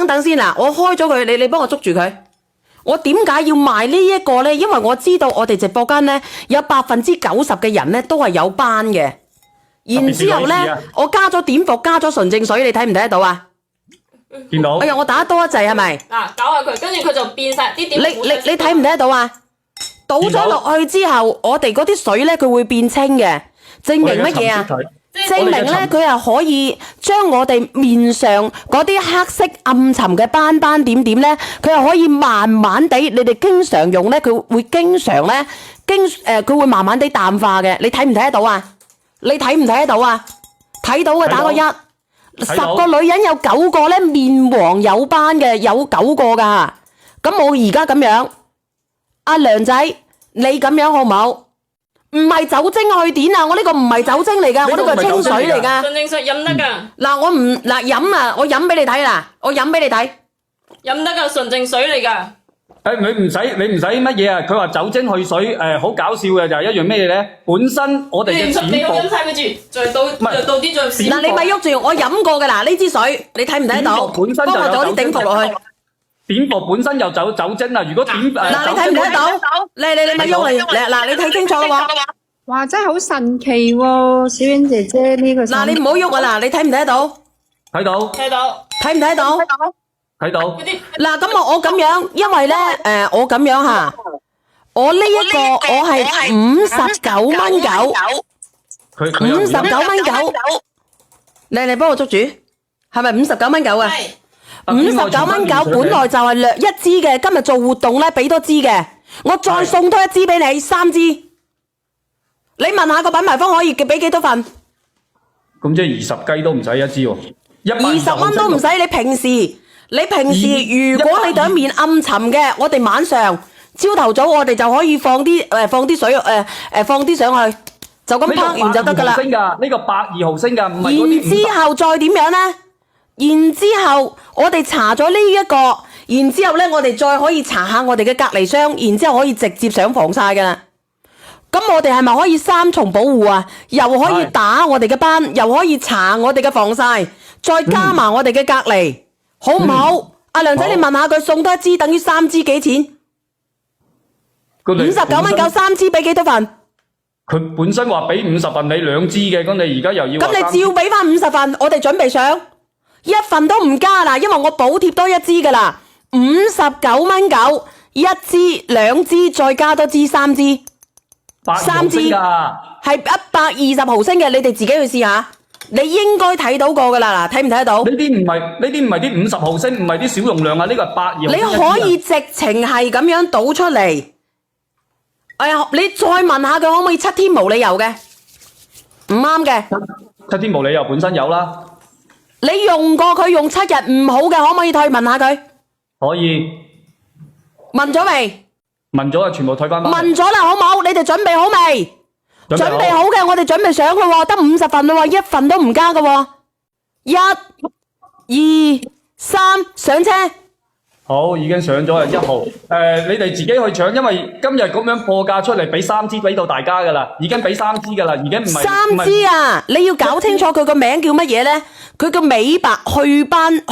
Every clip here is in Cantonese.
等等先嗱，我開咗佢，你幫我捉住佢。我點解要賣呢一個呢？因為我知道我哋直播間呢有90%嘅人呢都係有班嘅。然之後呢，我加咗碘伏，加咗純淨水，你睇唔睇得到啊？見到。哎呀，我打得多一滯係咪？嗱，搞下佢，跟住佢就變晒啲點。你睇唔睇得到啊？倒咗落去之後，我哋嗰啲水呢，佢會變清嘅，證明乜嘢啊？證明呢，佢係可以將我哋面上嗰啲黑色暗沉嘅斑斑點點呢，佢係可以慢慢地，你哋經常用呢，佢會經常呢，佢會慢慢地淡化嘅。你睇唔睇得到啊？你睇唔睇得到啊？睇到嘅打個1。10個女人有9個呢面黃有斑嘅，有9個噶。咁我而家咁樣，阿梁仔，你咁樣好唔好？唔係酒精去碘啊！我呢個唔係酒精嚟噶，我呢個係清水嚟噶。純淨水飲得噶。嗱，我唔嗱飲啊，我飲俾你睇啦，我飲俾你睇。飲得噶，純淨水嚟噶。你唔使乜嘢啊？佢話酒精去水，好搞笑嘅就係一樣咩嘢咧？本身我哋嘅碘你飲晒佢住，再倒啲再閃。嗱，你咪喐住，我飲過嘅嗱，呢支水你睇唔睇到？本身就幫我攞啲碘伏落去。碘伏本身有酒精啊！如果嗱，你睇唔睇得到？你咪喐嚟，嗱，你睇清楚啦喎！哇，真係好神奇喎，小婉姐姐呢個。嗱，你唔好喐啊！嗱，你睇唔睇得到？睇到。睇唔睇到？睇到。嗱，咁我咁樣，因為咧，我咁樣吓，我呢一個我係59蚊9，59蚊9，你幫我捉住，係咪59蚊9啊？59蚊9，本來就係略一支嘅，今日做活動咧俾多支嘅，我再送多一支俾你，3支。你問下個品牌方可以俾幾多份？咁即係20雞都唔使一支喎，20蚊都唔使。你平時如果你對面暗沉嘅，我哋晚上朝頭早我哋就可以放啲水放啲上去，就咁拍完就得噶啦。呢個82毫升噶，唔係嗰啲50。然之後再點樣呢？然之後我哋搽咗呢一個，然之後呢我哋再可以搽下我哋嘅隔離霜，然之後可以直接上防曬噶啦。咁我哋係咪可以3重保護啊？又可以打我哋嘅斑，又可以搽我哋嘅防曬，再加埋我哋嘅隔離，好唔好？阿梁仔，你問下佢送多一支等於3支幾錢？59蚊9 3支俾幾多份？佢本身話俾50份你2支嘅，咁你而家又要？咁你照俾翻50份，我哋準備上1份都唔加啦，因為我補貼多一支噶啦，59蚊9，一支2支再加多支3支。3支係120毫升嘅，你哋自己去試下，你應該睇到過噶啦，嗱，睇唔睇得到？呢啲唔係啲50毫升，唔係啲小容量啊，呢個係82毫升。你可以直情係咁樣倒出嚟，哎呀，你再問下佢可唔可以7天無理由嘅？唔啱嘅。7天無理由本身有啦。你用過佢用7日唔好嘅，可唔可以退？問下佢。可以。問咗未？問咗啊，全部退翻。問咗啦，好冇？你哋準備好未？準備好嘅，我哋準備上咯喎，得50份咯喎，1份都唔加嘅喎。1、2、3，上車。好，已經上咗啊，1號。你哋自己去搶，因為今日咁樣破價出嚟，俾3支俾到大家噶啦，已經俾3支噶啦，已經唔係。3支啊！你要搞清楚佢個名叫乜嘢咧？佢個美白去斑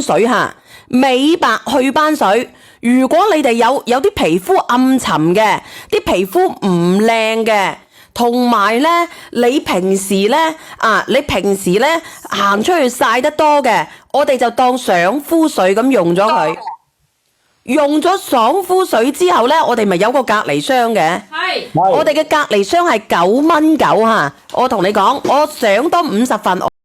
水吓，美白去斑水。如果你哋有啲皮膚暗沉嘅，啲皮膚唔靚嘅，同埋咧你平時咧行出去曬得多嘅，我哋就當爽膚水咁用咗佢。用咗爽膚水之後咧，我哋咪有個隔離霜嘅。係。我哋嘅隔離霜係9蚊9吓，我同你講，我上多50份。